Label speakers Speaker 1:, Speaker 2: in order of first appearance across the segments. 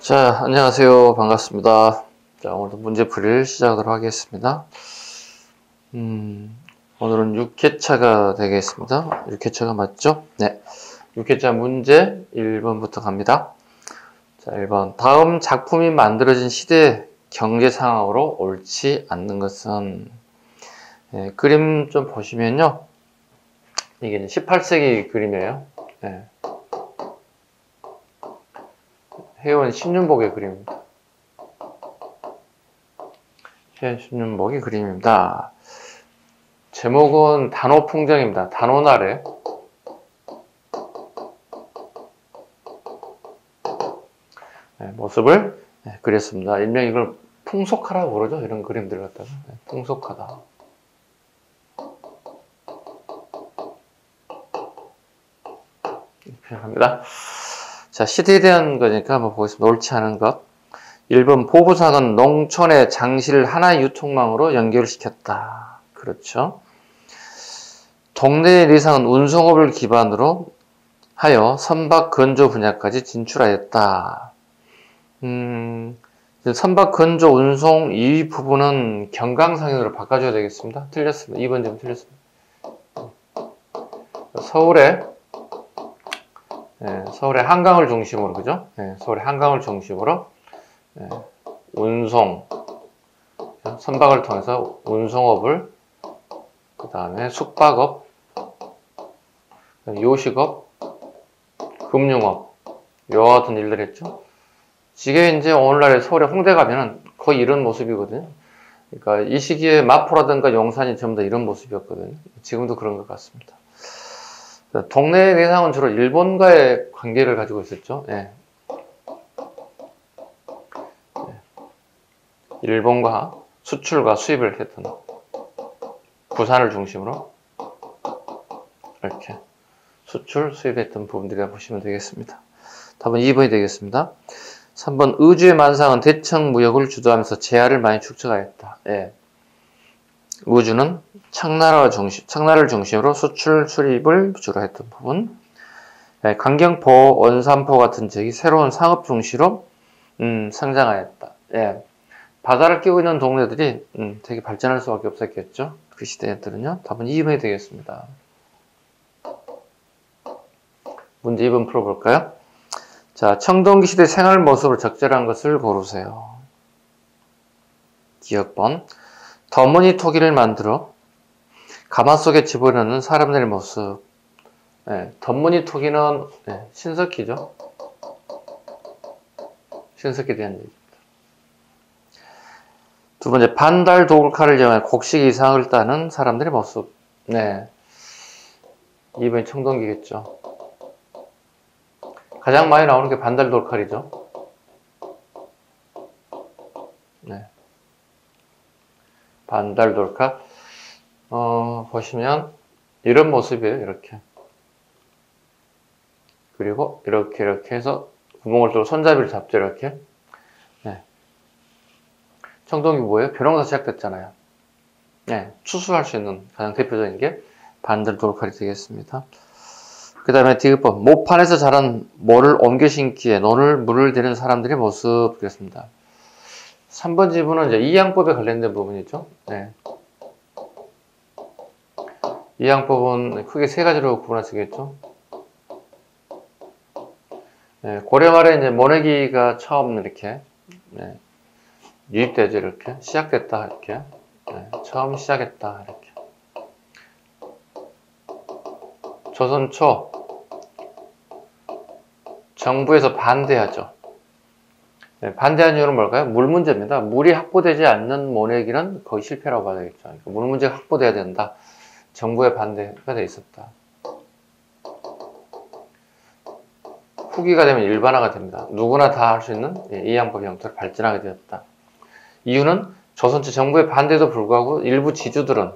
Speaker 1: 자, 안녕하세요. 반갑습니다. 자, 오늘도 문제풀이를 시작하도록 하겠습니다. 오늘은 6회차가 되겠습니다. 6회차가 맞죠? 네. 6회차 문제 1번부터 갑니다. 자, 1번. 다음 작품이 만들어진 시대 경제 상황으로 옳지 않는 것은, 그림 좀 보시면요. 이게 18세기 그림이에요. 네. 해온 신윤복의 그림입니다. 신윤복의 그림입니다. 제목은 단오풍정입니다. 단오날의 모습을 그렸습니다. 일명 이걸 풍속화라고 그러죠. 이런 그림들 갖다가 풍속화다. 이렇게 표현합니다. 자, 시대에 대한 거니까 한번 보겠습니다. 옳지 않은 것. 1번 보부상은 농촌의 장시를 하나의 유통망으로 연결시켰다. 그렇죠. 동네의 리상은 운송업을 기반으로 하여 선박 건조 분야까지 진출하였다. 선박 건조 운송 이 부분은 경강상인으로 바꿔줘야 되겠습니다. 틀렸습니다. 2번 좀 틀렸습니다. 서울의 한강을 중심으로, 그죠? 서울의 한강을 중심으로 운송, 선박을 통해서 운송업을, 그 다음에 숙박업, 요식업, 금융업, 이와 같은 일들 했죠. 이게 이제 오늘날의 서울의 홍대 가면은 거의 이런 모습이거든요. 그러니까 이 시기에 마포라든가 용산이 전부 다 이런 모습이었거든요. 지금도 그런 것 같습니다. 동네 대상은 주로 일본과의 관계를 가지고 있었죠. 일본과 수출과 수입을 했던, 부산을 중심으로 이렇게 수출, 수입했던 부분들이라 보시면 되겠습니다. 답은 2번이 되겠습니다. 3번 의주의 만상은 대청 무역을 주도하면서 재화를 많이 축적하였다. 의주는 청나라를 중심으로 수출, 수입을 주로 했던 부분. 강경포, 원산포 같은 지역이 새로운 상업 중시로 성장하였다. 바다를 끼고 있는 동네들이 되게 발전할 수밖에 없었겠죠. 그 시대들은요. 답은 2번이 되겠습니다. 문제 2번 풀어볼까요? 자, 청동기 시대 생활 모습으로 적절한 것을 고르세요. 기억번. 더머니 토기를 만들어 가마 속에 집어넣는 사람들의 모습. 더머니 토기는 신석기죠. 신석기에 대한 얘기입니다. 두 번째, 반달 도굴칼을 이용해 곡식 이상을 따는 사람들의 모습. 2번이 청동기겠죠. 가장 많이 나오는 게 반달 도굴칼이죠. 반달 도굴칼. 보시면 이런 모습이에요. 이렇게. 그리고 이렇게 해서 구멍을 뚫고 손잡이를 잡죠. 이렇게. 청동기 뭐예요? 벼농사 시작됐잖아요. 추수할 수 있는 가장 대표적인 게 반달 도굴칼이 되겠습니다. 그 다음에 디귿번. 모판에서 자란 모를 옮겨 심기에 물을 대는 사람들의 모습 되겠습니다. 3번 지문은 이제 이양법에 관련된 부분이죠. 이양법은 크게 세 가지로 구분할 수 있겠죠. 고려 말에 이제 모내기가 처음 이렇게 유입되죠. 이렇게 시작됐다. 이렇게 처음 시작했다. 이렇게. 조선 초 정부에서 반대하죠. 반대한 이유는 뭘까요? 물 문제입니다. 물이 확보되지 않는 모내기는 거의 실패라고 봐야 되겠죠. 그러니까 물 문제가 확보돼야 된다. 정부의 반대가 돼 있었다. 후기가 되면 일반화가 됩니다. 누구나 다 할 수 있는 이양법 형태로 발전하게 되었다. 이유는 조선초 정부의 반대에도 불구하고 일부 지주들은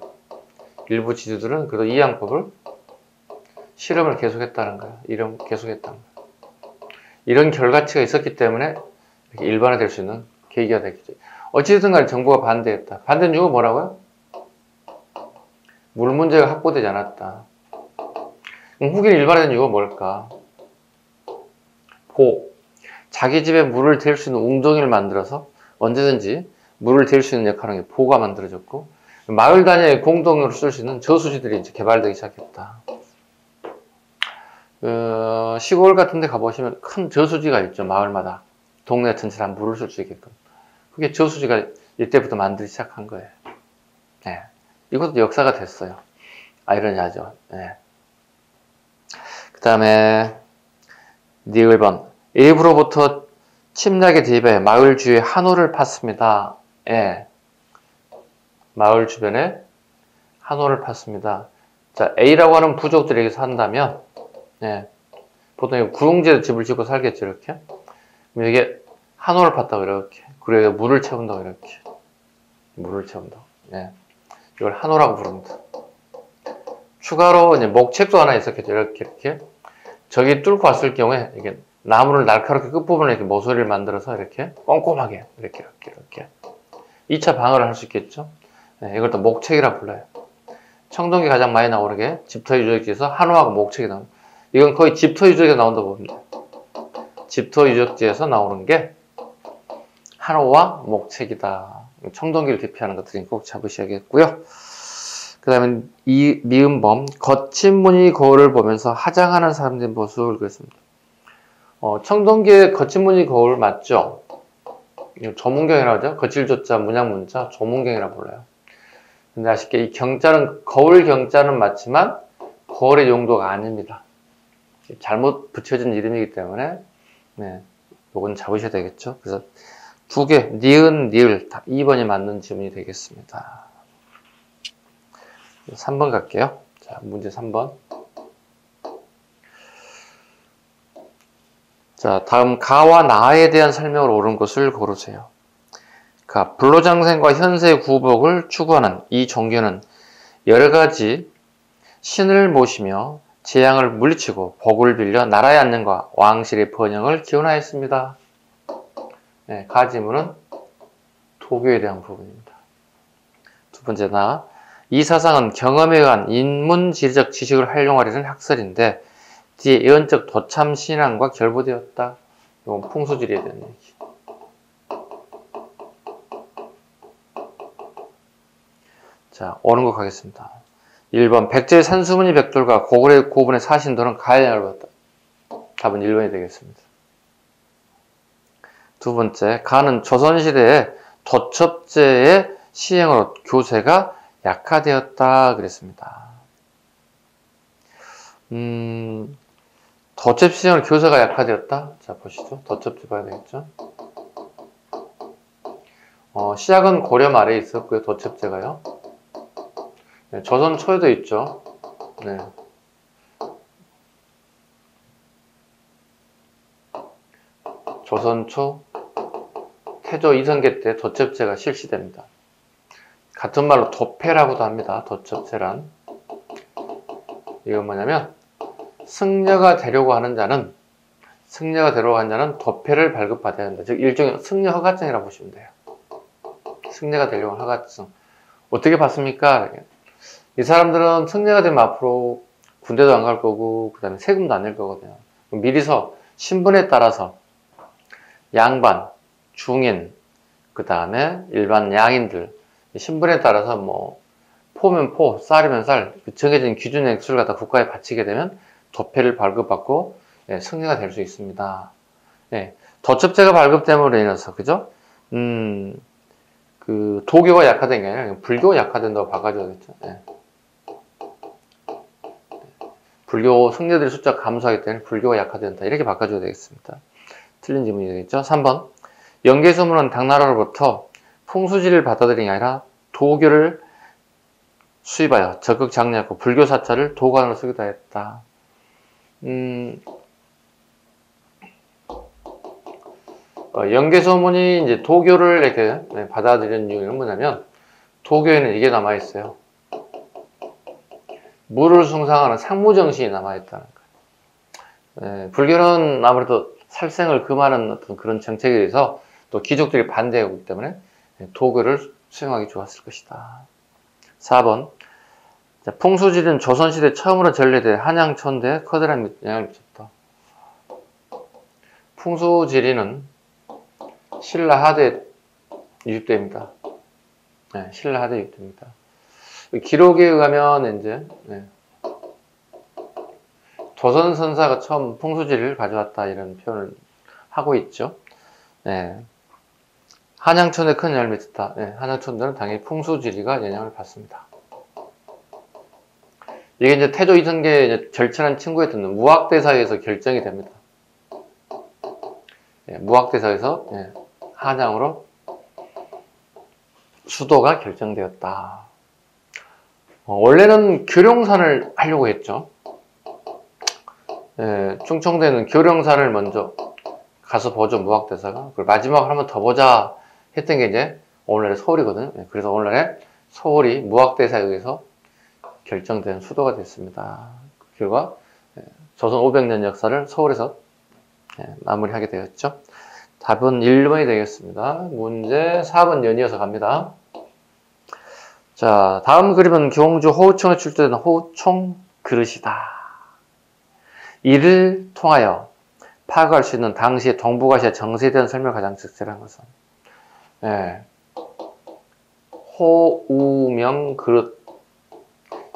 Speaker 1: 그래도 이양법을 실험을 계속했다는 거예요. 계속했다는 거예요. 이런 결과치가 있었기 때문에 이렇게 일반화될 수 있는 계기가 됐겠죠. 어찌됐든 간에 정부가 반대했다. 반대는 이유가 뭐라고요? 물 문제가 확보되지 않았다. 그럼 후기는 일반화된 이유가 뭘까? 자기 집에 물을 댈 수 있는 웅덩이를 만들어서 언제든지 물을 댈 수 있는 역할을 하는 게 보가 만들어졌고, 마을 단위의 공동으로 쓸 수 있는 저수지들이 이제 개발되기 시작했다. 시골 같은 데 가보시면 큰 저수지가 있죠. 마을마다. 동네 전체에 물을 쓸 수 있게끔. 그게 저수지가 이때부터 만들기 시작한 거예요. 네. 이것도 역사가 됐어요. 아이러니하죠. 네. 그 다음에 니을 번. 일부로부터 침략에 대비해 마을 주위에 한호를 팠습니다. 예. 마을 주변에 한호를 팠습니다. 자, A라고 하는 부족들이 여기서 산다면, 예. 보통 구용지에 집을 짓고 살겠죠, 이렇게. 그럼 이게 한호를 팠다고, 이렇게. 그리고 물을 채운다고, 이렇게. 물을 채운다고. 예. 이걸 한호라고 부릅니다. 추가로 이제 목책도 하나 있었겠죠, 이렇게. 저기 뚫고 왔을 경우에, 이게 나무를 날카롭게 끝부분에 이렇게 모서리를 만들어서 이렇게 꼼꼼하게, 이렇게. 2차 방어를 할 수 있겠죠. 네, 이걸 또 목책이라고 불러요. 청동기 가장 많이 나오는 게 집터 유적지에서 한호하고 목책이 나옵니다. 이건 거의 집터 유적지에 나온다고 봅니다. 집터 유적지에서 나오는 게 한호와 목책이다. 청동기를 대표하는 것들이 꼭 잡으셔야겠고요. 그 다음에 이 미음범, 거친 무늬 거울을 보면서 하장하는 사람들의 모습을 그렸습니다. 청동기의 거친 무늬 거울 맞죠? 조문경이라고 하죠. 거칠조자, 문양문자, 조문경이라고 불러요. 근데 아쉽게 이 경자는, 거울 경자는 맞지만 거울의 용도가 아닙니다. 잘못 붙여진 이름이기 때문에, 네, 요건 잡으셔야 되겠죠. 그래서 두 개, 니은, 니을, 다 2번이 맞는 지문이 되겠습니다. 3번 갈게요. 자, 문제 3번. 자, 다음 가와 나에 대한 설명을 옳은 것을 고르세요. 가, 불로장생과 현세 구복을 추구하는 이 종교는 여러 가지 신을 모시며 재앙을 물리치고 복을 빌려 나라의 안녕과 왕실의 번영을 기원하였습니다. 네, 가 지문은 도교에 대한 부분입니다. 두 번째 나, 이 사상은 경험에 의한 인문지리적 지식을 활용하려는 학설인데 뒤에 예언적 도참 신앙과 결부되었다. 이건 풍수지리에 대한 얘기. 자, 옳은 거 가겠습니다. 1번 백제의 산수문이 백돌과 고구려 고분의 사신도는 가에 영향을 받았다. 답은 1번이 되겠습니다. 두 번째, 가는 조선시대의 도첩제의 시행으로 교세가 약화되었다 그랬습니다. 도첩 시행으로 교세가 약화되었다? 자, 보시죠. 도첩제 봐야 되겠죠? 시작은 고려 말에 있었고요. 도첩제가요. 네, 조선 초에도 있죠. 네. 조선 초 태조 이성계 때 도첩제가 실시됩니다. 같은 말로 도패라고도 합니다. 도첩제란. 이건 뭐냐면 승려가 되려고 하는 자는 도패를 발급받아야 한다. 즉 일종의 승려 허가증이라고 보시면 돼요. 승려가 되려고 하는 허가증. 어떻게 받습니까? 이 사람들은 승려가 되면 앞으로 군대도 안 갈 거고 그 다음에 세금도 안 낼 거거든요. 미리서 신분에 따라서 양반, 중인, 그 다음에 일반 양인들 신분에 따라서 뭐 포면 포, 쌀이면 쌀 정해진 기준의 액수를 갖다 국가에 바치게 되면 도패를 발급받고 승려가 될 수 있습니다. 도첩제가 발급됨으로 인해서 그죠? 그 도교가 약화된 게 아니라 불교가 약화된다고 바꿔줘야겠죠. 불교 승려들의 숫자가 감소하기 때문에 불교가 약화된다. 이렇게 바꿔줘야 되겠습니다. 틀린 질문이 되겠죠. 3번. 영계소문은 당나라로부터 풍수지를 받아들인 게 아니라 도교를 수입하여 적극 장려하고 불교 사찰을 도관으로 쓰기도 했다. 영계소문이 이제 도교를 이렇게 받아들이는 이유는 뭐냐면 도교에는 이게 남아있어요. 물을 숭상하는 상무정신이 남아있다는 거예요. 불교는 아무래도 살생을 금하는 어떤 그런 정책에 대해서 또 귀족들이 반대하고 있기 때문에 도교를 수용하기 좋았을 것이다. 4번. 풍수지리는 조선시대 처음으로 전래된 한양천대에 커다란 영향을 미쳤다. 풍수지리는 신라하대에 유입됩니다. 네, 신라하대에 유입됩니다. 기록에 의하면 이제 조선선사가 처음 풍수지리를 가져왔다 이런 표현을 하고 있죠. 네. 한양천의 큰 영향을 미쳤다. 네, 한양천들은 당연히 풍수지리가 영향을 받습니다. 이게 이제 태조 이성계의 이제 절친한 친구였던 무학대사에서 결정이 됩니다. 무학대사에서 한양으로 수도가 결정되었다. 원래는 교령산을 하려고 했죠. 충청도에는 교령산을 먼저 가서 보죠, 무학대사가. 그리고 마지막으로 한번 더 보자 했던 게 이제 오늘날의 서울이거든요. 그래서 오늘날의 서울이 무학대사에 의해서 결정된 수도가 됐습니다. 그 결과 조선 500년 역사를 서울에서 마무리하게 되었죠. 답은 1번이 되겠습니다. 문제 4번 연이어서 갑니다. 자, 다음 그림은 경주 호우총에 출토된 호우총 그릇이다. 이를 통하여 파악할 수 있는 당시의 동북아시아 정세에 대한 설명을 가장 적절한 것은 호우명 그릇,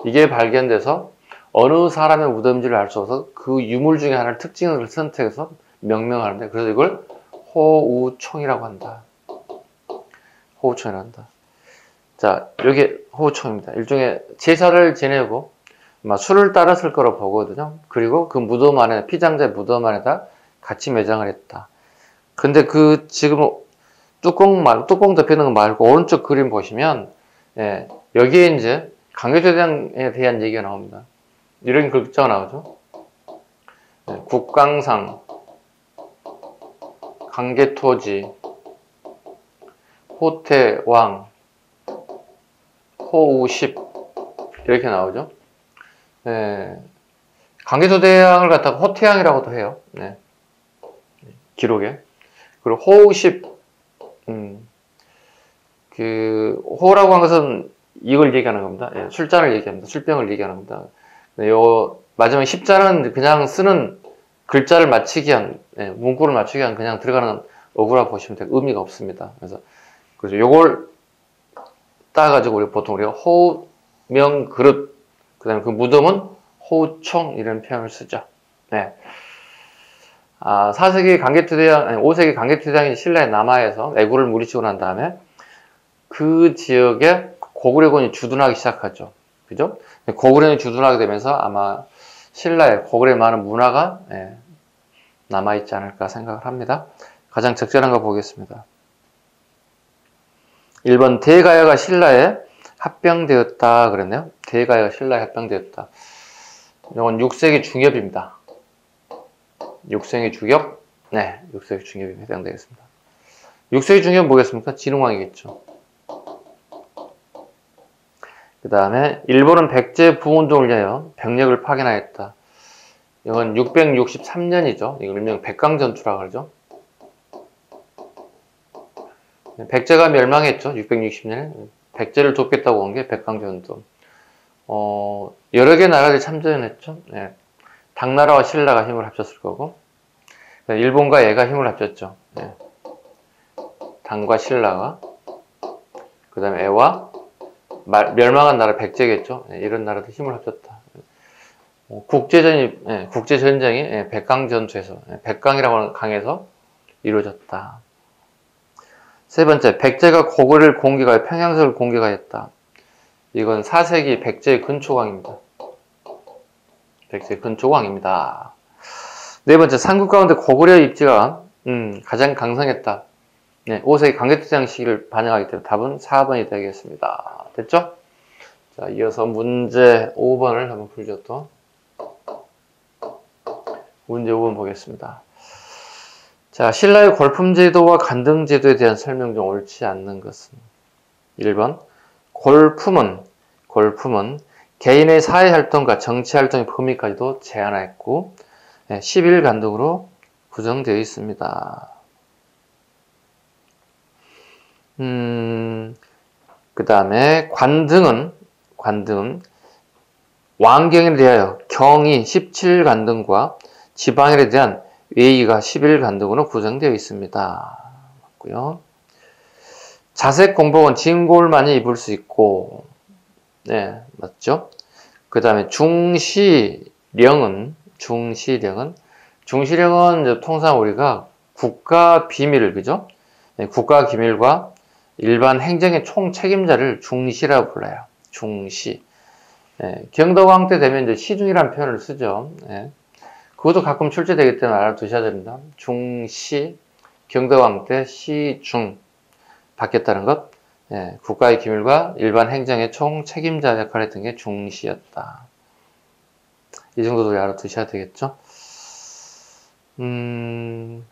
Speaker 1: 이게 발견돼서 어느 사람의 무덤인지를 알 수 없어서 그 유물 중에 하나를 특징을 선택해서 명명하는데, 그래서 이걸 호우총이라고 한다. 호우총이라고 한다. 자, 여기 호우총입니다. 일종의 제사를 지내고 술을 따랐을 거로 보거든요. 그리고 그 무덤 안에, 피장자의 무덤 안에다 같이 매장을 했다. 근데 그 지금 뚜껑 덮이는 거 말고 오른쪽 그림 보시면 여기에 이제 강개토대왕에 대한 얘기가 나옵니다. 이런 글자가 나오죠. 국강상, 강개토지, 호태왕, 호우십 이렇게 나오죠. 강개토대왕을 갖다가 호태왕이라고도 해요. 기록에. 그리고 호우십, 그 호라고 한 것은 이걸 얘기하는 겁니다. 술잔을 얘기합니다. 술병을 얘기하는 겁니다. 요 마지막 십자는 그냥 쓰는 글자를 맞추기 위한, 문구를 맞추기 위한 그냥 들어가는 어구라 보시면 돼요. 의미가 없습니다. 그래서 요걸 따가지고 우리가 호명 그릇, 그 다음에 그 무덤은 호총 이런 표현을 쓰죠. 4세기 강개토대왕, 아니 5세기 강개토대왕이 신라의 남하에서 애구를 물리치고 난 다음에 그 지역에 고구려군이 주둔하기 시작하죠. 그죠? 고구려군이 주둔하게 되면서 아마 신라의 고구려의 많은 문화가 남아있지 않을까 생각을 합니다. 가장 적절한 거 보겠습니다. 1번 대가야가 신라에 합병되었다 그랬네요. 대가야가 신라에 합병되었다. 이건 6세기 중엽입니다. 6세기 중엽? 6세기 중엽에 해당되겠습니다. 6세기 중엽은 뭐겠습니까? 진흥왕이겠죠. 그 다음에 일본은 백제 부운동을 위하여 병력을 파견하였다. 이건 663년이죠. 이걸 일명 백강전투라고 그러죠. 백제가 멸망했죠. 660년에. 백제를 돕겠다고 온 게 백강전투. 여러 개 나라들이 참전했죠. 당나라와 신라가 힘을 합쳤을 거고, 일본과 얘가 힘을 합쳤죠. 당과 신라가. 그 다음에 애와 멸망한 나라 백제겠죠. 이런 나라들 힘을 합쳤다. 국제전쟁이 백강전투에서, 백강이라고 하는 강에서 이루어졌다. 세 번째, 백제가 고구려를 공격하여 평양성을 공격하였다. 이건 4세기 백제의 근초광입니다. 백제의 근초광입니다. 네 번째, 삼국 가운데 고구려의 입지가 가장 강성했다. 5세기 강개토대왕 시기를 반영하기 때문에 답은 4번이 되겠습니다. 됐죠? 자, 이어서 문제 5번을 한번 풀죠 또. 문제 5번 보겠습니다. 자, 신라의 골품제도와 간등제도에 대한 설명 중 옳지 않는 것은 1번 골품은 개인의 사회활동과 정치활동의 범위까지도 제한하였고 11간등으로 구성되어 있습니다. 그 다음에 관등은 왕경에 대하여 경이 17간등과 지방에 대한 웨이가 11간등으로 구성되어 있습니다. 맞고요. 자색 공복은 진골만이 입을 수 있고, 네, 맞죠? 그 다음에 중시령은 통상 우리가 국가 비밀, 그죠? 네, 국가 기밀과 일반 행정의 총 책임자를 중시라고 불러요. 중시. 네, 경덕왕 때 되면 이제 시중이라는 표현을 쓰죠. 네, 그것도 가끔 출제되기 때문에 알아두셔야 됩니다. 중시, 경덕왕 때 시중 바뀌었다는 것. 네, 국가의 기밀과 일반 행정의 총 책임자 역할을 했던 게 중시였다. 이 정도도 알아두셔야 되겠죠. 그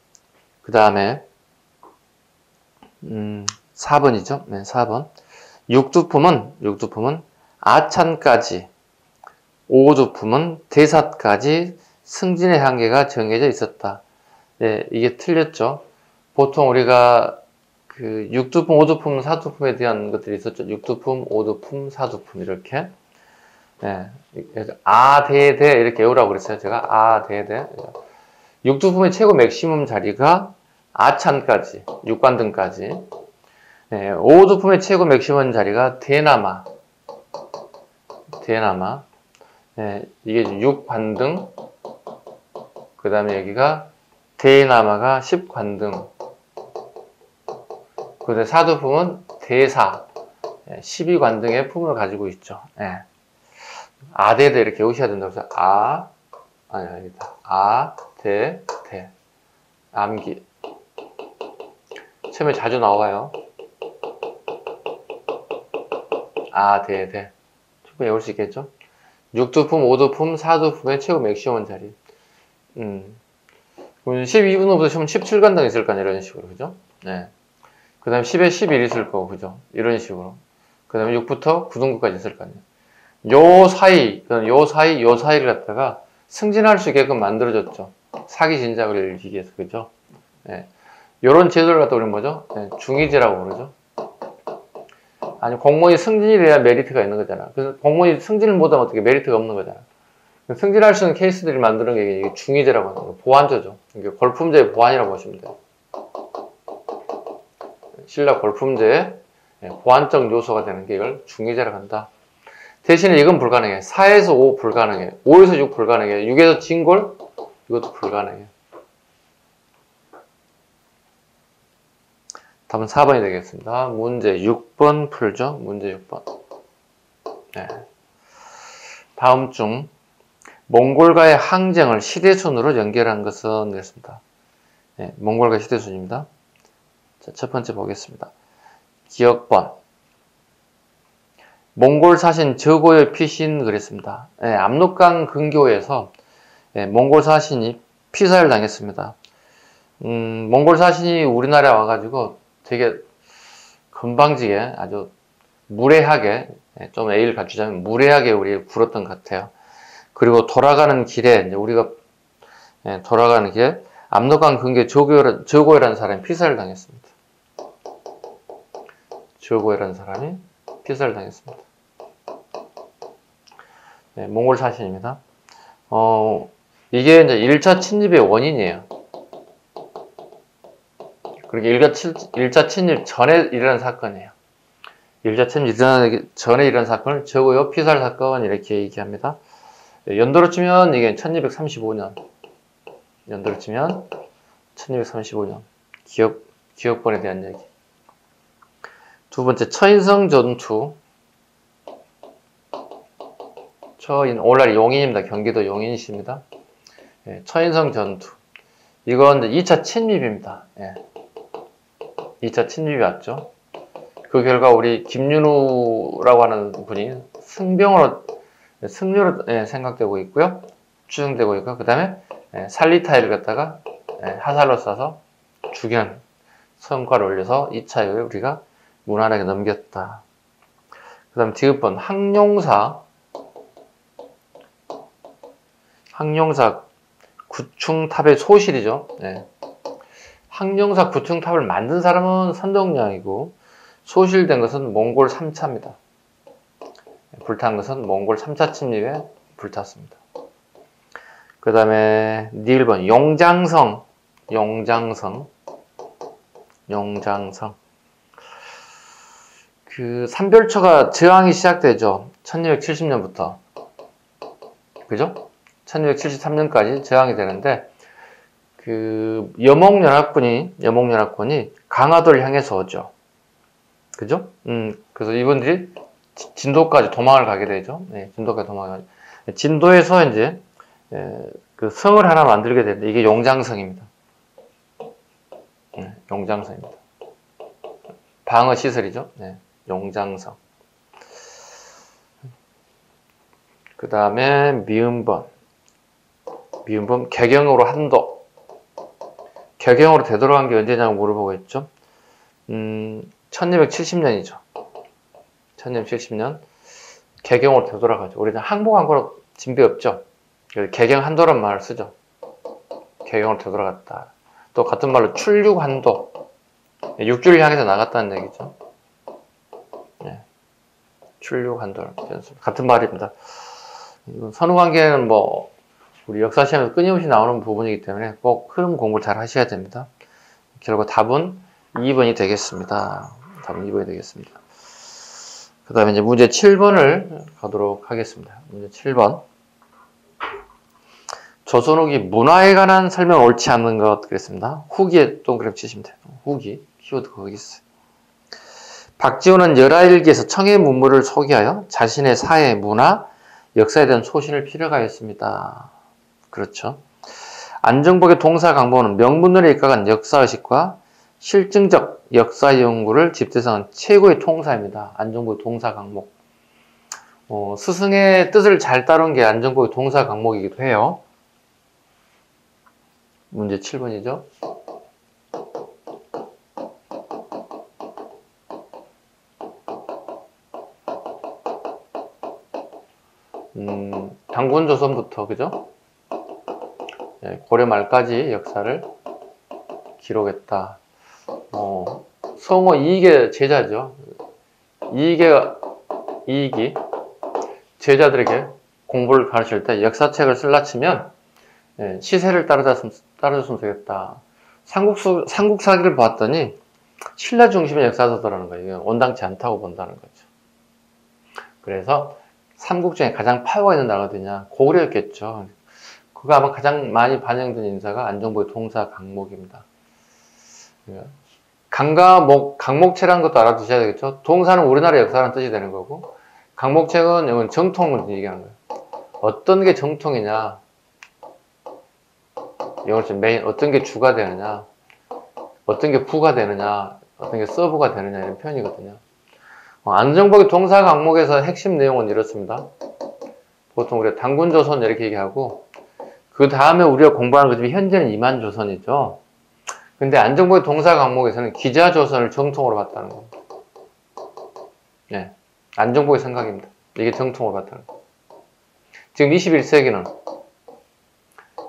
Speaker 1: 다음에 4번이죠. 네, 4번. 육두품은 아찬까지, 오두품은 대사까지 승진의 한계가 정해져 있었다. 네, 이게 틀렸죠. 보통 우리가 그 육두품, 오두품, 사두품에 대한 것들이 있었죠. 육두품, 오두품, 사두품 이렇게. 네, 아대대 이렇게 외우라고 그랬어요. 제가 아대대. 육두품의 최고 맥시멈 자리가 아찬까지, 육관등까지. 네, 오두품의 최고 맥시멈 자리가 대나마. 네, 이게 6관등. 그 다음에 여기가 대나마가 10관등. 그 다음에 사두품은 대사. 12관등의 품을 가지고 있죠. 네. 아대대 이렇게 오셔야 된다고 해서 아니다. 대. 암기. 처음에 자주 나와요. 대. 충분히 외울 수 있겠죠? 육두품, 오두품, 사두품의 최고 맥시멈 자리. 12분부터 17관등 있을 거 아니에요. 이런 식으로. 그죠? 네. 그 다음에 10에 11 있을 거고. 그죠? 이런 식으로. 그 다음에 6부터 9등급까지 있을 거 아니에요. 요 사이를 갖다가 승진할 수 있게끔 만들어줬죠. 사기 진작을 이기기 위해서. 그죠? 네. 요런 제도를 갖다 우리는 뭐죠? 네. 중위제라고 부르죠. 아니, 공무원이 승진이 돼야 메리트가 있는 거잖아. 그래서 공무원이 승진을 못하면 어떻게 메리트가 없는 거잖아. 승진할 수 있는 케이스들을 만드는 게 이게 중위제라고 하는 거예요. 보완제죠. 이게 골품제의 보완이라고 보시면 돼요. 신라 골품제의 보완적 요소가 되는 게 이걸 중위제라고 한다. 대신에 이건 불가능해. 4에서 5 불가능해. 5에서 6 불가능해. 6에서 진골? 이것도 불가능해. 답은 4번이 되겠습니다. 문제 6번 풀죠. 문제 6번. 네. 다음 중 몽골과의 항쟁을 시대순으로 연결한 것은 그랬습니다. 네, 몽골과 시대순입니다. 자, 첫 번째 보겠습니다. 기억번. 몽골 사신 저고의 피신 그랬습니다. 네, 압록강 근교에서 몽골 사신이 피살을 당했습니다. 몽골 사신이 우리나라에 와가지고 되게 건방지게 아주 무례하게, 좀 A를 갖추자면 무례하게 우리 굴었던 것 같아요. 그리고 돌아가는 길에 이제 우리가 돌아가는 길에 압록강 근교에 저고이라는 사람이 피살을 당했습니다. 저고이라는 사람이 피살을 당했습니다. 네, 몽골 사신입니다. 이게 이제 1차 침입의 원인이에요. 그리고 1차 침입 전에 일어난 사건이에요. 1차 침입 전에 일어난 사건을 저고요 피살 사건 이렇게 얘기합니다. 연도로 치면 이게 1235년. 연도로 치면 1235년. 기억번에 대한 얘기. 두 번째, 처인성 전투. 오늘날 용인입니다. 경기도 용인시입니다. 처인성 전투. 이건 2차 침입입니다. 2차 침입이 왔죠. 그 결과 우리 김윤우라고 하는 분이 승려로 생각되고 있고요. 추정되고 있고, 그 다음에 살리타이를 갖다가 화살로 쏴서 죽이는 성과를 올려서 2차에 우리가 무난하게 넘겼다. 그 다음 디귿번 항룡사 구충탑의 소실이죠. 항룡사 구충탑을 만든 사람은 선덕량이고 소실된 것은 몽골 3차입니다. 불탄 것은 몽골 3차 침입에 불탔습니다. 그 다음에 네 1번 용장성. 그 삼별초가 저항이 시작되죠. 1270년부터. 그죠? 1273년까지 저항이 되는데, 그 여몽연합군이 강화도를 향해서 오죠. 그죠? 그래서 이분들이 진도까지 도망을 가게 되죠. 네, 진도까지 도망을 가게. 진도에서 이제 그 성을 하나 만들게 되는데 이게 용장성입니다. 네, 용장성입니다. 방어 시설이죠. 네, 용장성. 그 다음에 미음번 개경으로 한도. 개경으로 되돌아간 게 언제냐고 물어보고 있죠. 1270년이죠. 1270년 개경으로 되돌아가죠. 우리는 항복한 거로 진배 없죠. 개경 한도란 말을 쓰죠. 개경으로 되돌아갔다. 또 같은 말로 출륙한도. 육주를 향해서 나갔다는 얘기죠. 네. 출륙한도. 같은 말입니다. 선후관계는 뭐 우리 역사 시험에서 끊임없이 나오는 부분이기 때문에 꼭 흐름 공부를 잘 하셔야 됩니다. 결국 답은 2번이 되겠습니다. 그 다음에 이제 문제 7번을 가도록 하겠습니다. 문제 7번. 조선 후기 문화에 관한 설명 옳지 않는 것 그랬습니다. 후기에 동그라미 치시면 돼요. 후기. 키워드 거기 있어요. 박지훈은 열하일기에서 청해 문물을 소개하여 자신의 사회, 문화, 역사에 대한 소신을 필요하였습니다. 그렇죠. 안정복의 동사 강보는 명분론에 입각한 역사의식과 실증적 역사 연구를 집대성한 최고의 통사입니다. 안정복의 동사 강목. 스승의 뜻을 잘 따른 게 안정복의 동사 강목이기도 해요. 문제 7번이죠. 당군조선부터, 그죠? 네, 고려 말까지 역사를 기록했다. 성호 이익의 제자죠. 이익이 제자들에게 공부를 가르칠 때 역사책을 쓸라치면 시세를 따라줬으면 되겠다. 삼국사기를 봤더니 신라 중심의 역사서더라는 거예요. 온당치 않다고 본다는 거죠. 그래서 삼국 중에 가장 파워가 있는 나라가 어디냐? 고구려였겠죠. 그거 아마 가장 많이 반영된 인사가 안정복의 동사 강목입니다. 강목체라는 것도 알아두셔야 되겠죠. 동사는 우리나라 역사라는 뜻이 되는 거고, 강목체는 이건 정통을 얘기하는 거예요. 어떤 게 정통이냐, 이걸 메인, 어떤 게 주가 되느냐, 어떤 게 부가 되느냐, 어떤 게 서브가 되느냐 이런 표현이거든요. 안정복의 동사 강목에서 핵심 내용은 이렇습니다. 보통 우리가 당군조선 이렇게 얘기하고, 그 다음에 우리가 공부하는 것이 현재는 이만조선이죠. 근데 안정복의 동사 강목에서는 기자조선을 정통으로 봤다는 겁니다. 네, 안정복의 생각입니다. 이게 정통으로 봤다는 겁니다. 지금 21세기는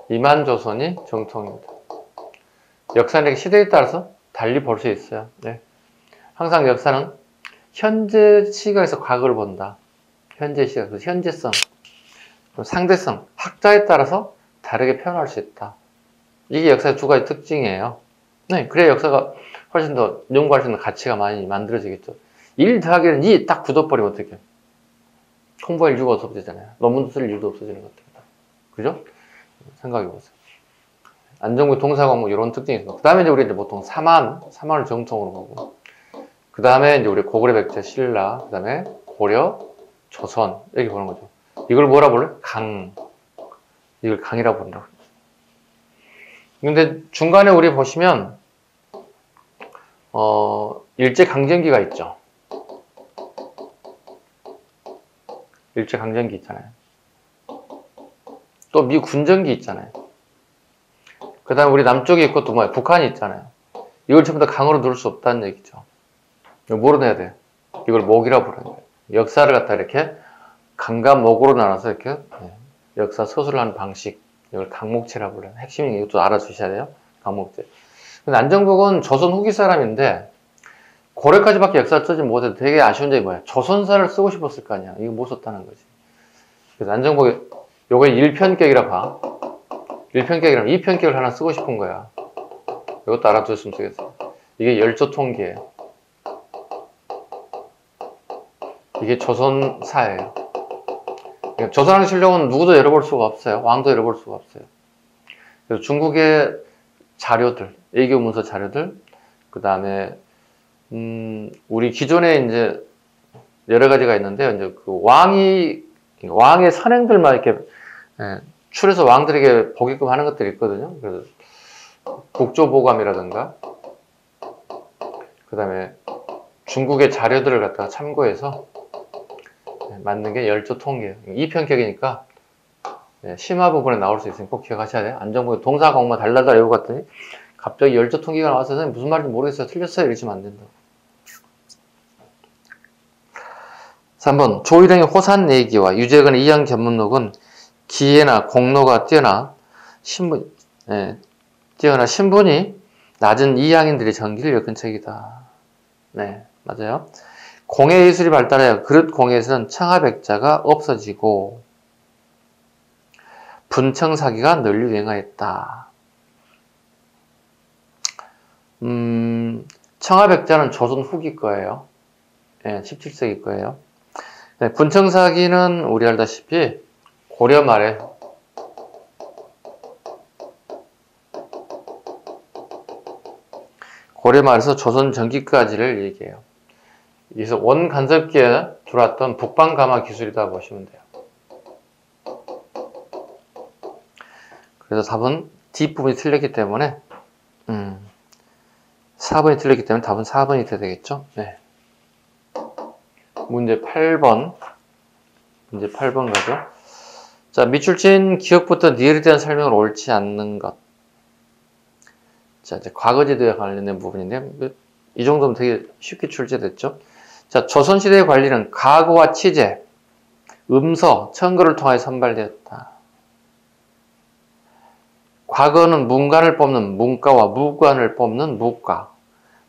Speaker 1: 이만조선이 정통입니다. 역사는 시대에 따라서 달리 볼 수 있어요. 네. 항상 역사는 현재 시각에서 과거를 본다. 현재 시각, 현재성, 상대성, 학자에 따라서 다르게 표현할 수 있다. 이게 역사의 두 가지 특징이에요. 네, 그래야 역사가 훨씬 더 연구할 수 있는 가치가 많이 만들어지겠죠. 1 더하기는 2 딱 굳어버리면 어떡해. 공부할 이유가 없어지잖아요. 논문도 쓸 이유도 없어지는 것 같아요. 그죠? 생각해보세요. 안정복의 동사 과목 이런 특징이 있습니다. 그 다음에 이제 우리 이제 보통 사만을 정통으로 보고, 그 다음에 이제 우리 고구려, 백제, 신라, 그 다음에 고려, 조선 이렇게 보는 거죠. 이걸 뭐라 불러요? 이걸 강이라고 부른다고. 근데 중간에 우리 보시면 일제강점기가 있죠. 일제강점기 있잖아요. 또 미군정기 있잖아요. 그 다음에 우리 남쪽에 있고 또 뭐야? 북한이 있잖아요. 이걸 전부 다 강으로 넣을 수 없다는 얘기죠. 이거 뭐로 내야 돼요? 이걸 목이라고 부르는 거예요. 역사를 갖다 이렇게 강과 목으로 나눠서 이렇게 역사 서술을 하는 방식, 이걸 강목체라고 불러요. 핵심인 이것도 알아주셔야 돼요. 강목체. 근데 안정복은 조선 후기 사람인데 고려까지밖에 역사를 쓰지 못해도 되게 아쉬운 점이 뭐야? 조선사를 쓰고 싶었을 거 아니야. 이거 못 썼다는 거지. 그래서 안정복이 요걸 일편격이라 봐. 1편격이랑 2편격을 하나 쓰고 싶은 거야. 이것도 알아두셨으면 좋겠어요. 이게 열조통기예요. 이게 조선사예요. 조선왕 실록은 누구도 열어볼 수가 없어요. 왕도 열어볼 수가 없어요. 그래서 중국의 자료들, 외교 문서 자료들, 그 다음에 우리 기존에 이제 여러 가지가 있는데요. 이제 그 왕의 선행들만 이렇게 출해서 왕들에게 보게끔 하는 것들이 있거든요. 그래서 국조보감이라든가, 그 다음에 중국의 자료들을 갖다가 참고해서 만든 게 열조통기예요. 2편격이니까 심화 부분에 나올 수 있으니 꼭 기억하셔야 돼요. 안정부의 동사공마 달달달 외우고 갔더니 갑자기 열조통기가 나와서 선생님 무슨 말인지 모르겠어요. 틀렸어요. 이러시면 안 된다고. 3번 조일행의 호산내기와 유재근의 이양견문록은 기회나 공로가 뛰어나 신분이 낮은 이양인들의 전기를 엮은 책이다. 네, 맞아요. 공예예술이 발달하여 그릇 공예에서는 청아백자가 없어지고 분청사기가 널리 유행하였다. 청아백자는 조선 후기 거예요. 17세기 거예요. 네, 분청사기는 우리 알다시피 고려 말에 고려말에서 조선 전기까지를 얘기해요. 그래서 원간섭기에 들어왔던 북방가마 기술이다 보시면 돼요. 그래서 답은 뒷부분이 틀렸기 때문에 4번이 틀렸기 때문에 답은 4번이 돼야 되겠죠. 네. 문제 8번 가죠. 자, 밑줄친 기억부터 니을에 대한 설명을 옳지 않는 것. 자, 이제 과거제도에 관련된 부분인데 이 정도면 되게 쉽게 출제됐죠. 자, 조선시대의 관리는 가구와 치제, 음서, 청거를 통하여 선발되었다. 과거는 문관을 뽑는 문과와 무관을 뽑는 무과,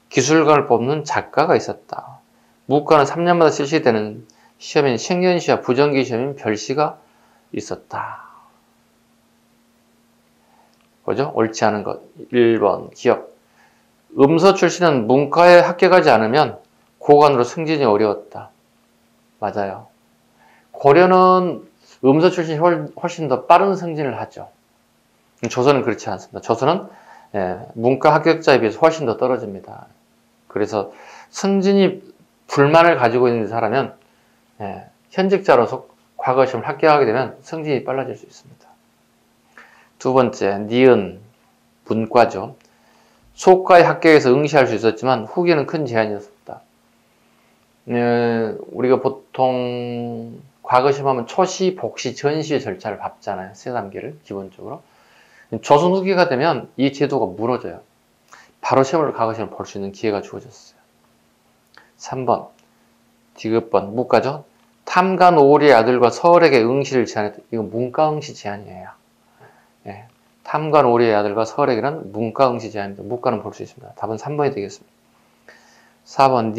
Speaker 1: 기술관을 뽑는 작가가 있었다. 무과는 3년마다 실시되는 시험인 신견시와 부정기 시험인 별시가 있었다. 그죠? 옳지 않은 것. 1번 기억. 음서 출신은 문과에 합격하지 않으면 고관으로 승진이 어려웠다. 맞아요. 고려는 음서 출신이 훨씬 더 빠른 승진을 하죠. 조선은 그렇지 않습니다. 조선은 문과 합격자에 비해서 훨씬 더 떨어집니다. 그래서 승진이 불만을 가지고 있는 사람은 현직자로서 과거 시험을 합격하게 되면 승진이 빨라질 수 있습니다. 두 번째, 니은 문과죠. 소과에 합격해서 응시할 수 있었지만 후기는 큰 제한이었습니다. 우리가 보통 과거 시험하면 초시, 복시, 전시의 절차를 밟잖아요. 세 단계를 기본적으로. 조선 후기가 되면 이 제도가 무너져요. 바로 시험을 과거 시험을 볼 수 있는 기회가 주어졌어요. 3번 디귿번 문과죠. 탐관 오리의 아들과 서울에게 응시를 제안했다. 이건 문과 응시 제한이에요. 탐관 오리의 아들과 서울에게는 문과 응시 제한입니다. 문과는 볼 수 있습니다. 답은 3번이 되겠습니다. 4번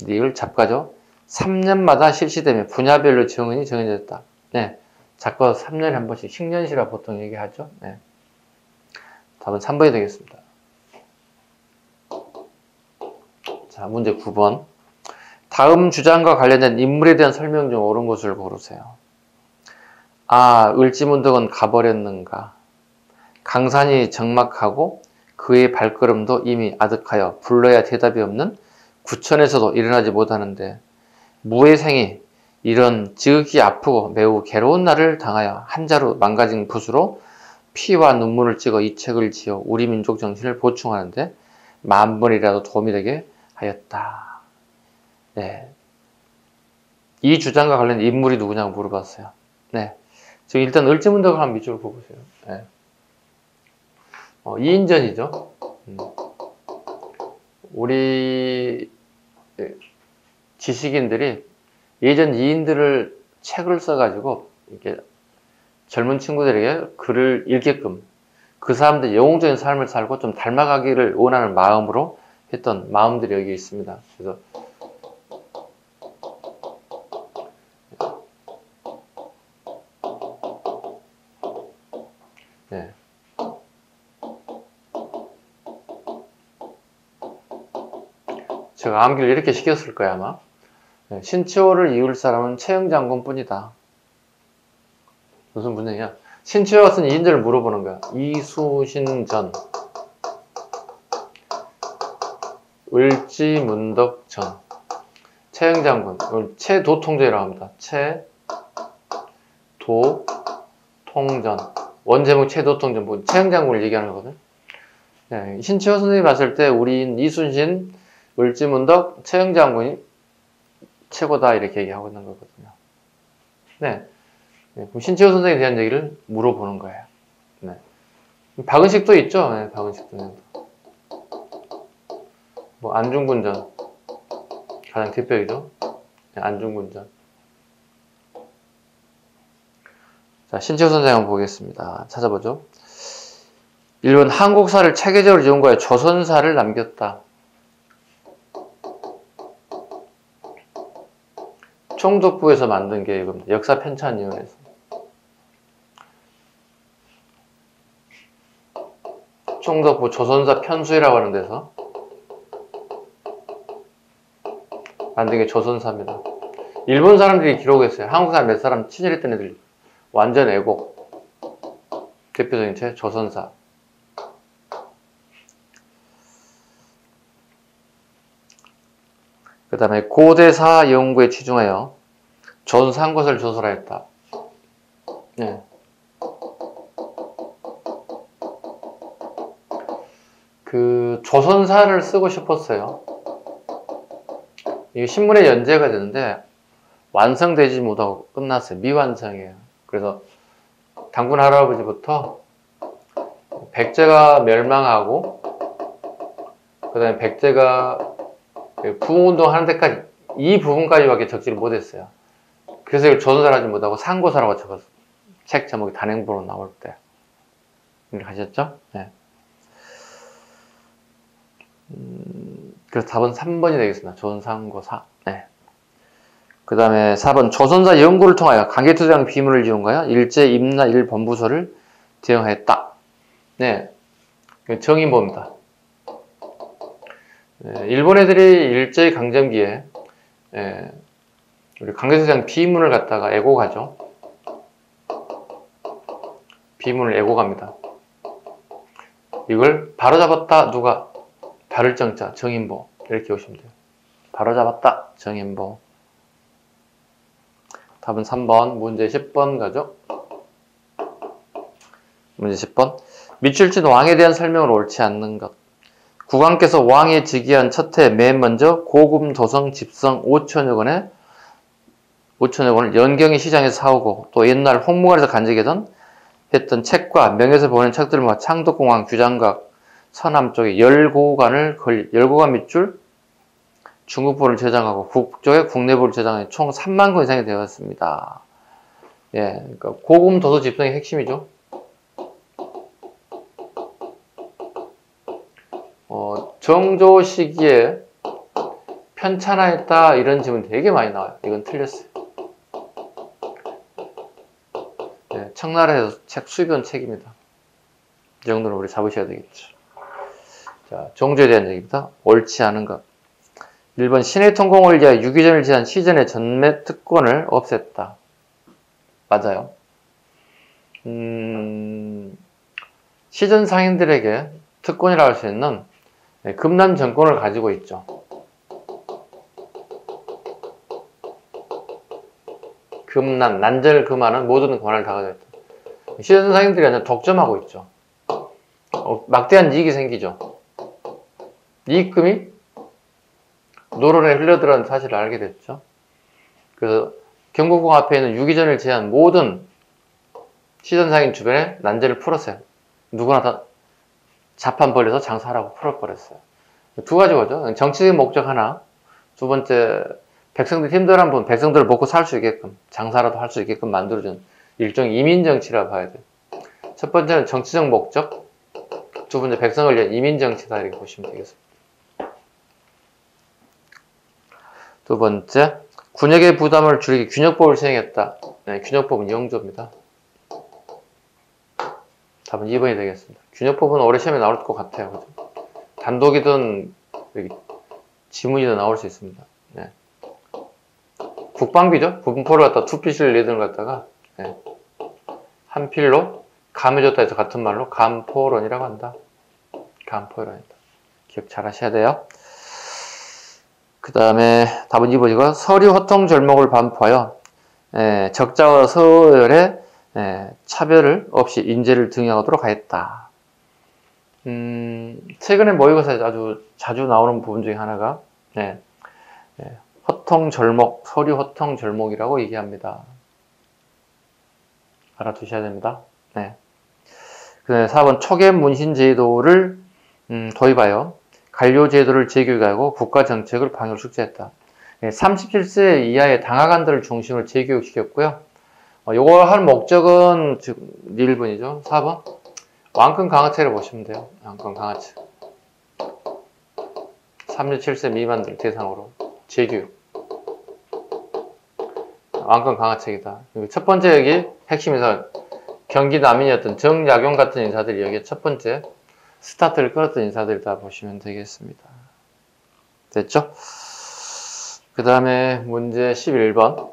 Speaker 1: 니을 잡과죠. 3년마다 실시되며 분야별로 정원이 정해졌다. 작과 3년에 한 번씩 식년시라 보통 얘기하죠. 답은 3번이 되겠습니다. 자, 문제 9번. 다음 주장과 관련된 인물에 대한 설명 중 옳은 것을 고르세요. 아, 을지문덕은 가버렸는가. 강산이 적막하고 그의 발걸음도 이미 아득하여 불러야 대답이 없는 구천에서도 일어나지 못하는데 무의생이 이런 지극히 아프고 매우 괴로운 날을 당하여 한자로 망가진 붓으로 피와 눈물을 찍어 이 책을 지어 우리 민족 정신을 보충하는데 만번이라도 도움이 되게 하였다. 이 주장과 관련된 인물이 누구냐고 물어봤어요. 지금 일단 을지문덕을 한 밑줄을 보세요. 이인전이죠. 우리 지식인들이 예전 이인들을 책을 써가지고 이렇게 젊은 친구들에게 글을 읽게끔 그 사람들 영웅적인 삶을 살고 좀 닮아가기를 원하는 마음으로 했던 마음들이 여기 있습니다. 그래서 제가 암기를 이렇게 시켰을 거야 아마. 네, 신치호를 이을 사람은 최영장군뿐이다. 무슨 문제냐? 신치호가 쓴 이인절을 물어보는 거야. 이수신전, 을지문덕전, 최영장군, 최도통전이라고 합니다. 최도통전. 원제목 최도통전, 뭐 최영장군을 얘기하는 거거든. 네, 신치호 선생님이 봤을 때 우리인 이순신, 을지문덕, 최영장군이 최고다 이렇게 얘기하고 있는 거거든요. 네. 네, 그럼 신치호 선생님에 대한 얘기를 물어보는 거예요. 네. 박은식도 있죠. 네, 박은식도. 뭐 안중근전 가장 대표이죠. 네, 안중근전. 자, 신치호 선생 한번 보겠습니다. 찾아보죠. 1번 한국사를 체계적으로 연구하여 조선사를 남겼다. 총독부에서 만든 게 이겁니다. 역사편찬위원회에서. 총독부 조선사 편수회라고 하는 데서 만든 게 조선사입니다. 일본 사람들이 기록했어요. 한국 사람 몇 사람 친일했던 애들 완전 애국. 대표적인 책 조선사. 그 다음에 고대사 연구에 치중하여 조선산 것을 조설하였다. 네. 그 조선사를 쓰고 싶었어요. 이게 신문에 연재가 되는데 완성되지 못하고 끝났어요. 미완성이에요. 그래서 당군 할아버지부터 백제가 멸망하고 그 다음에 백제가 부흥운동 하는 데까지 이 부분까지밖에 적지를 못했어요. 그래서 이걸 조선사를 하지 못하고 상고사라고 적었어요. 책 제목이 단행본으로 나올 때. 이렇게 하셨죠? 네. 그래서 답은 3번이 되겠습니다. 조선상고사. 네. 그 다음에 4번 조선사 연구를 통하여 강개투쟁 비문을 이용하여 일제 임나 일본부소를 대응하였다. 네. 정인보입니다. 네. 일본 애들이 일제 강점기에 우리 강개투쟁 비문을 갖다가 애고가죠. 비문을 애고갑니다. 이걸 바로잡았다. 누가? 발을정자 정인보. 이렇게 오시면 돼요. 바로잡았다. 정인보. 답은 3번. 문제 10번 가죠. 문제 10번. 미출진 왕에 대한 설명으로 옳지 않는 것. 국왕께서 왕에 즉위한 첫해 맨 먼저 고금 도성 집성 5천여 원을 연경의 시장에서 사오고 또 옛날 홍무관에서 간직했던 책과 명예에서 보낸 책들과 창덕공항 규장각 서남 쪽에 열고관 밑줄 중국보를 제작하고 북쪽에 국내보를 제작해 총 3만 건 이상이 되었습니다. 예, 그러니까 고금 도서 집성의 핵심이죠. 정조 시기에 편찬하였다 이런 질문 되게 많이 나와요. 이건 틀렸어요. 예, 청나라에서 책 수입한 책입니다. 이 정도는 우리 잡으셔야 되겠죠. 자, 정조에 대한 얘기입니다. 옳지 않은 것. 1번 신의 통공을 위하여 유기전을 제한 시전의 전매 특권을 없앴다. 맞아요. 시전 상인들에게 특권이라고 할 수 있는 금남 정권을 가지고 있죠. 금남, 난절 금하는 모든 권한을 다 가지고 있다. 시전 상인들이 아니라 독점하고 있죠. 막대한 이익이 생기죠. 이익금이 노론에 흘러들어가는 사실을 알게 됐죠. 그래서 경복궁 앞에 있는 유기전을 제한 모든 시전상인 주변에 난제를 풀었어요. 누구나 다 자판 벌려서 장사하라고 풀어버렸어요. 두 가지 거죠. 정치적인 목적 하나, 두 번째 백성들 힘들한 분, 백성들을 먹고 살 수 있게끔 장사라도 할 수 있게끔 만들어준 일종의 이민정치라 봐야 돼요. 첫 번째는 정치적 목적, 두 번째 백성을 위한 이민정치다 이렇게 보시면 되겠습니다. 두 번째, 군역의 부담을 줄이기 균역법을 시행했다. 네, 균역법은 영조입니다. 답은 2번이 되겠습니다. 균역법은 올해 시험에 나올 것 같아요. 그죠? 단독이든 지문이 더 나올 수 있습니다. 네. 국방비죠. 부분포를 갖다 투피실 레드를 갖다가 네. 한 필로 감해줬다 해서 같은 말로 감포론이라고 한다. 감포론이다. 기억 잘 하셔야 돼요. 그 다음에 답은 2번이고 서류 호통절목을 반포하여 적자와 서열의 차별을 없이 인재를 등용하도록 하였다. 최근에 모의고사에 아주 자주 나오는 부분 중에 하나가 호통절목, 서류 호통절목이라고 얘기합니다. 알아두셔야 됩니다. 네. 그 다음에 4번 초계문신제도를 도입하여 관료제도를 재교육하고 국가정책을 방향을 숙지했다. 37세 이하의 당하관들을 중심으로 재교육시켰고요. 요거 할 목적은 지금 1번이죠. 4번 왕권 강화책을 보시면 돼요. 왕권 강화책 37세 미만들 대상으로 재교육 왕권 강화책이다. 첫 번째 여기 핵심 인사 경기 남인이었던 정약용 같은 인사들이 여기 첫 번째 스타트를 끌었던 인사들이다 보시면 되겠습니다. 됐죠? 그 다음에 문제 11번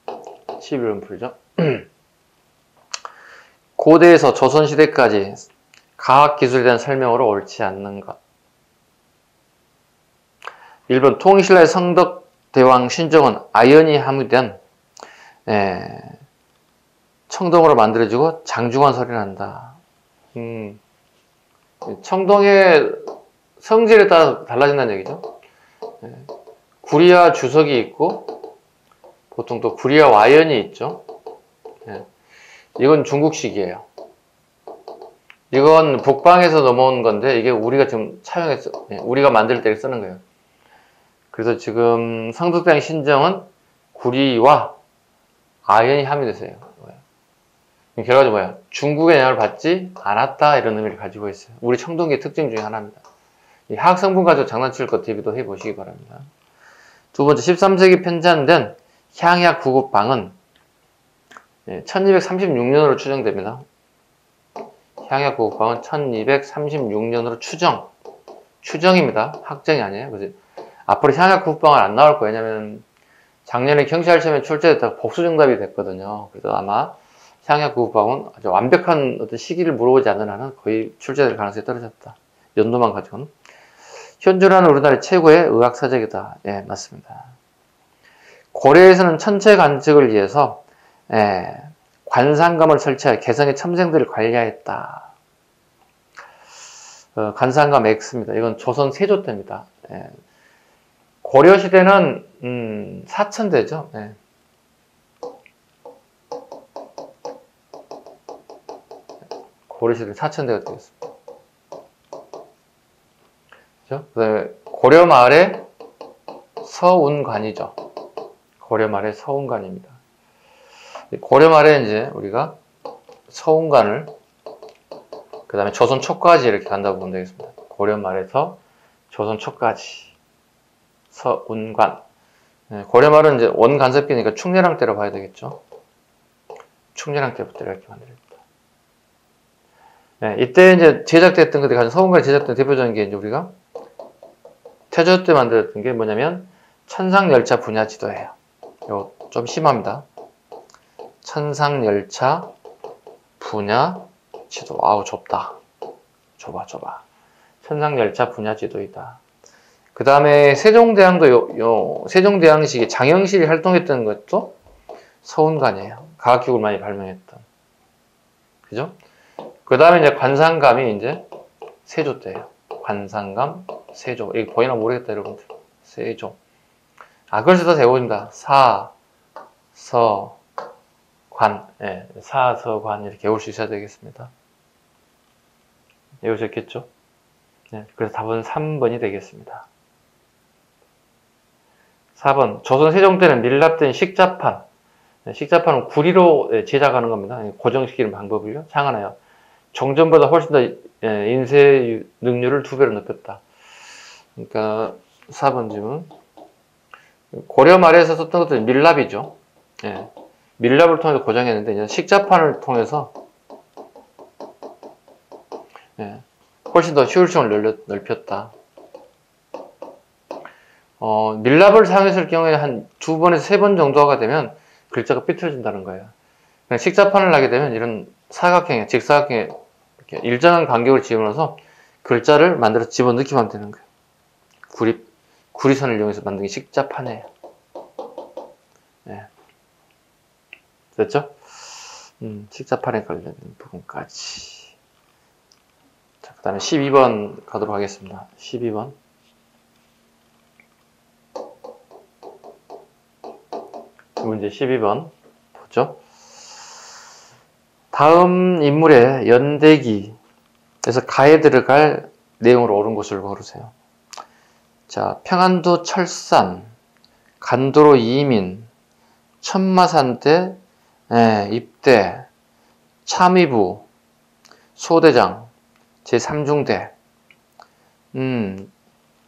Speaker 1: 11번 풀죠. 고대에서 조선시대까지 과학기술에 대한 설명으로 옳지 않는 것. 1번 통일신라의 성덕대왕 신정은 아연이 함유된 청동으로 만들어지고 장중한 소리를 한다. 청동의 성질에 따라 달라진다는 얘기죠. 구리와 주석이 있고 보통 또 구리와 와연이 있죠. 이건 중국식이에요. 이건 북방에서 넘어온 건데 이게 우리가 지금 차용해서 우리가 만들 때 쓰는 거예요. 그래서 지금 성덕대왕 신정은 구리와 아연이 함유됐어요. 결과적으로 뭐야? 중국의 영향을 받지 않았다 이런 의미를 가지고 있어요. 우리 청동기의 특징 중에 하나입니다. 이 화학 성분 가지고 장난칠 것 대비도 해보시기 바랍니다. 두 번째 13세기 편찬된 향약 구급방은 1236년으로 추정됩니다. 향약 구급방은 1236년으로 추정입니다. 확정이 아니에요. 그래서 앞으로 향약 구급방은 안 나올 거예요. 왜냐면 작년에 경찰 시험에 출제됐다가 복수 정답이 됐거든요. 그래서 아마 향약 구급방은 아주 완벽한 어떤 시기를 물어보지 않는 한은 거의 출제될 가능성이 떨어졌다. 연도만 가지고는. 현존하는 우리나라의 최고의 의학사적이다. 예, 맞습니다. 고려에서는 천체 관측을 위해서 관상감을 설치하여 개성의 첨생들을 관리하였다. 관상감 X입니다. 이건 조선 세조 때입니다. 고려시대는 사천대죠. 고려시대는 사천대가 되겠습니다. 그렇죠? 그다음에 고려말의 서운관이죠. 고려말의 서운관입니다. 고려말에 이제 우리가 서운관을 그 다음에 조선 초까지 이렇게 간다고 보면 되겠습니다. 고려말에서 조선 초까지 서운관. 고려말은 이제 원간섭기니까 충렬왕 때로 봐야 되겠죠. 충렬왕 때부터 이렇게 만들어집니다. 이때 이제 제작됐던 것들이 가장 서운관에 제작된 대표적인 게 이제 우리가 태조 때 만들었던 게 뭐냐면 천상열차 분야지도예요. 이거 좀 심합니다. 천상열차 분야지도. 아우 좁다. 좁아. 천상열차 분야지도이다. 그 다음에 세종대왕도 세종대왕식이 장영실이 활동했던 것도 서운관이에요. 과학기구를 많이 발명했던. 그죠? 그 다음에 이제 관상감이 이제 세조 때예요. 관상감, 세조. 이거 보이나 모르겠다, 여러분들. 세조. 글쎄 다 세워집니다. 관. 사서관. 이렇게 외울 수 있어야 되겠습니다. 외우셨겠죠? 그래서 답은 3번이 되겠습니다. 4번. 조선 세종 때는 밀랍된 식자판. 식자판은 구리로 제작하는 겁니다. 고정시키는 방법을요. 창하나요. 정전보다 훨씬 더 인쇄 능률을 2배로 높였다. 그러니까 4번 질문. 고려 말에서 썼던 것들은 밀랍이죠. 밀랍을 통해서 고정했는데 이제 식자판을 통해서 훨씬 더 효율성을 넓혔다. 밀랍을 사용했을 경우에 한 2번에서 3번 정도가 되면 글자가 삐뚤어진다는 거예요. 그냥 식자판을 하게 되면 이런 사각형에, 직사각형에 이렇게 일정한 간격을 집어넣어서 글자를 만들어서 집어넣기만 하면 되는 거예요. 구리선을 이용해서 만든 게 식자판이에요. 네. 됐죠? 식자판에 관련된 부분까지. 자, 그 다음에 12번 가도록 하겠습니다. 12번. 문제 12번 보죠. 다음 인물의 연대기에서 가에 들어갈 내용으로 옳은 것을 고르세요. 자, 평안도 철산, 간도로 이민, 천마산대, 입대, 참의부, 소대장, 제3중대.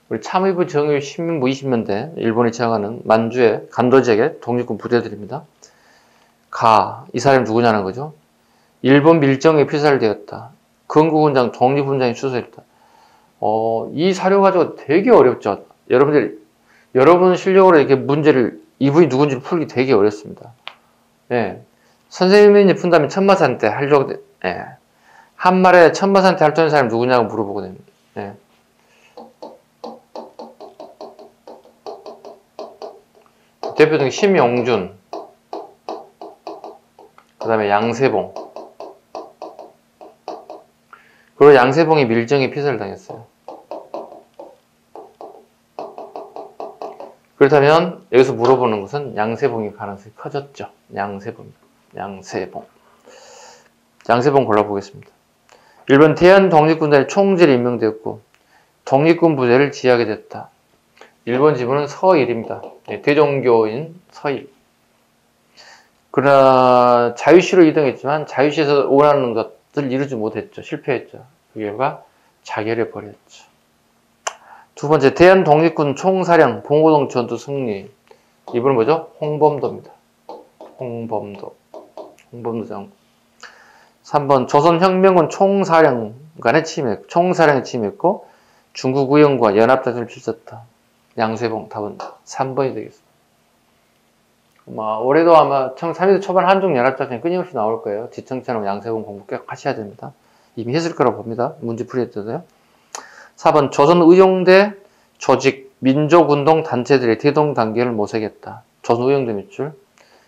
Speaker 1: 우리 참의부 정유 신민부 20년대 일본이 제압하는 만주의 간도 지역의 독립군 부대들입니다. 이 사람이 누구냐는 거죠. 일본 밀정에 피살되었다. 건국훈장 독립훈장이 추서했다. 이 사료 가지고 되게 어렵죠. 여러분 실력으로 이렇게 문제를 이분이 누군지 풀기 되게 어렵습니다. 예. 선생님이 푼다면 천마산 때 하려고, 예. 한 말에 천마산 때 할줄 아는 사람이 누구냐고 물어보고 됩니다. 예. 대표적인 심용준, 그 다음에 양세봉. 그리고 양세봉이 밀정에 피살을 당했어요. 그렇다면 여기서 물어보는 것은 양세봉이 가능성이 커졌죠. 양세봉 골라보겠습니다. 1번 대한 독립군단의 총재로 임명되었고 독립군 부대를 지휘하게 됐다. 1번 지문은 서일입니다. 대종교인 서일. 그러나 자유시로 이동했지만 자유시에서 원하는 것을 이루지 못했죠. 실패했죠. 그 결과 자결해 버렸죠. 두 번째, 대한독립군 총사령 봉오동 전투 승리. 이분은 뭐죠? 홍범도입니다. 홍범도 장군. 3번, 조선혁명군 총사령에 침입했고 중국 의원과 연합작전을 펼쳤다. 양세봉. 답은 3번이 되겠습니다. 올해도 아마 3.2도 초반 한중 연합작전이 끊임없이 나올 거예요. 지청천하고 양세봉 공부 꼭 하셔야 됩니다. 이미 했을 거라고 봅니다. 문제 풀이했던데요. 4번, 조선의용대 조직 민족운동 단체들의 대동단계를 모색했다. 조선의용대 밑줄.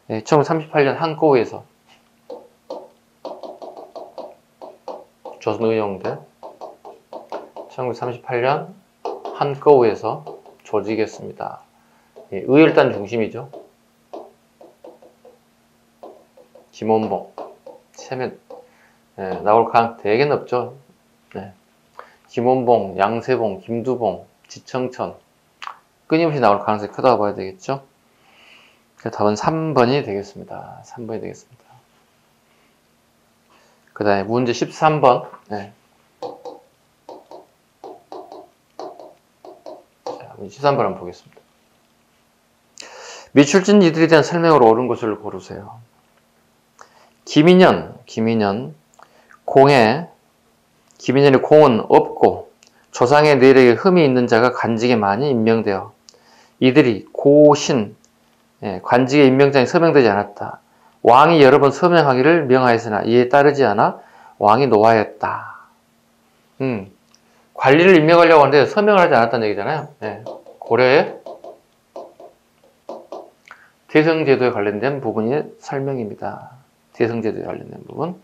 Speaker 1: 1938년 한꺼우에서 조선의용대 1938년 한꺼우에서 조직했습니다. 의열단 중심이죠. 김원봉, 세면 나올 가능 되게 높죠. 김원봉, 양세봉, 김두봉, 지청천 끊임없이 나올 가능성이 크다고 봐야 되겠죠. 답은 3번이 되겠습니다. 3번이 되겠습니다. 그 다음에 문제 13번. 자, 문제 13번 한번 보겠습니다. 미출진 이들에 대한 설명으로 옳은 것을 고르세요. 김인현의 공은 없고 조상의 내력에 흠이 있는 자가 관직에 많이 임명되어 이들이 고신, 관직의 임명장에 서명되지 않았다. 왕이 여러 번 서명하기를 명하였으나 이에 따르지 않아 왕이 노하였다. 관리를 임명하려고 하는데 서명을 하지 않았다는 얘기잖아요. 고려의 대성제도에 관련된 부분의 설명입니다. 대성제도에 관련된 부분.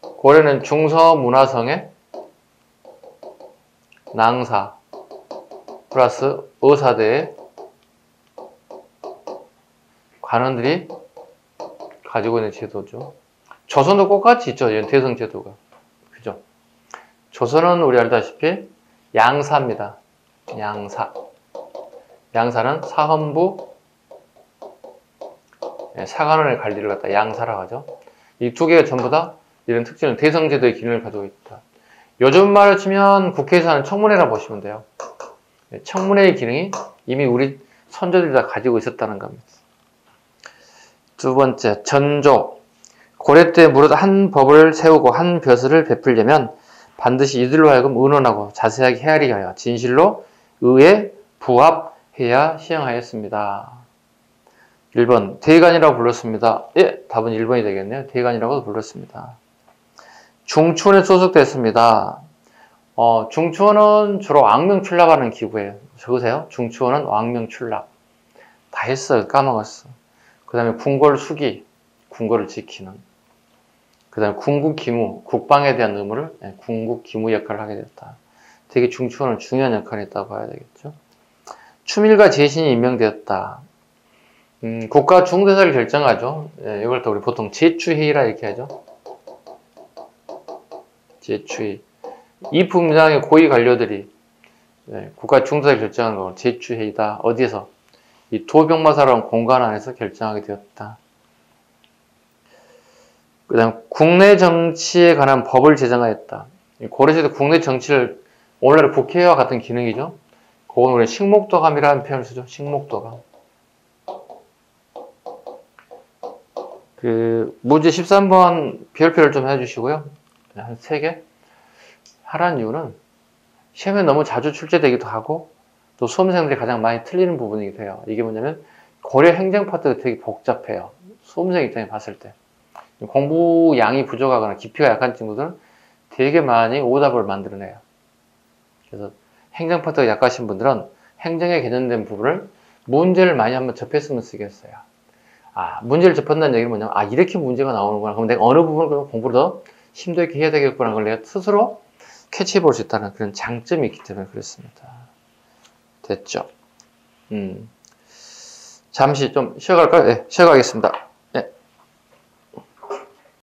Speaker 1: 고려는 중서문화성의 낭사 플러스 어사대의 관원들이 가지고 있는 제도죠. 조선도 똑같이 있죠. 대성제도가. 그죠? 조선은 우리 알다시피 양사입니다. 양사는 사헌부 사관원의 관리를 갖다 양사라고 하죠. 이 두 개가 전부 다 이런 특징은 대성제도의 기능을 가지고 있다. 요즘 말로 치면 국회에서 하는 청문회라 보시면 돼요. 청문회의 기능이 이미 우리 선조들이 다 가지고 있었다는 겁니다. 두 번째, 전조. 고려 때 무릇 한 법을 세우고 한 벼슬을 베풀려면 반드시 이들로 하여금 의논하고 자세하게 헤아리게 하여 진실로 의에 부합해야 시행하였습니다. 1번 대관이라고 불렀습니다. 예, 답은 1번이 되겠네요. 대관이라고도 불렀습니다. 중추원에 소속됐습니다. 중추원은 주로 왕명출납하는 기구예요. 적으세요. 중추원은 왕명출납. 다 했어요. 까먹었어. 그 다음에 궁궐수기, 궁궐을 지키는. 그 다음에 궁국기무, 국방에 대한 의무를 궁국기무 역할을 하게 되었다. 되게 중추원은 중요한 역할이 있다고 봐야 되겠죠. 추밀과 제신이 임명되었다. 국가 중대사를 결정하죠. 이걸 또 우리 보통 제추회의라 이렇게 하죠. 제추회의. 이 분야의 고위 관료들이 국가 중대사를 결정하는 걸 제추회의다. 어디에서? 이 도병마사라는 공간 안에서 결정하게 되었다. 그 다음 국내 정치에 관한 법을 제정하였다. 고려시대 국내 정치를 오늘날의 국회와 같은 기능이죠. 그건 우리 식목도감이라는 표현을 쓰죠. 식목도감. 문제 13번 별표를 좀 해주시고요. 한 3개. 하라는 이유는 시험에 너무 자주 출제되기도 하고 또 수험생들이 가장 많이 틀리는 부분이기도 해요. 이게 뭐냐면 고려 행정 파트가 되게 복잡해요. 수험생 입장에 봤을 때. 공부 양이 부족하거나 깊이가 약한 친구들은 되게 많이 오답을 만들어내요. 그래서 행정 파트가 약하신 분들은 행정에 개념된 부분을 문제를 많이 한번 접했으면 쓰겠어요. 문제를 접한다는 얘기는 뭐냐면 이렇게 문제가 나오는구나. 그럼 내가 어느 부분을 공부를 더 심도 있게 해야 되겠구나. 그걸 내가 스스로 캐치해 볼 수 있다는 그런 장점이 있기 때문에 그렇습니다. 됐죠? 잠시 좀 쉬어갈까요? 네, 쉬어가겠습니다.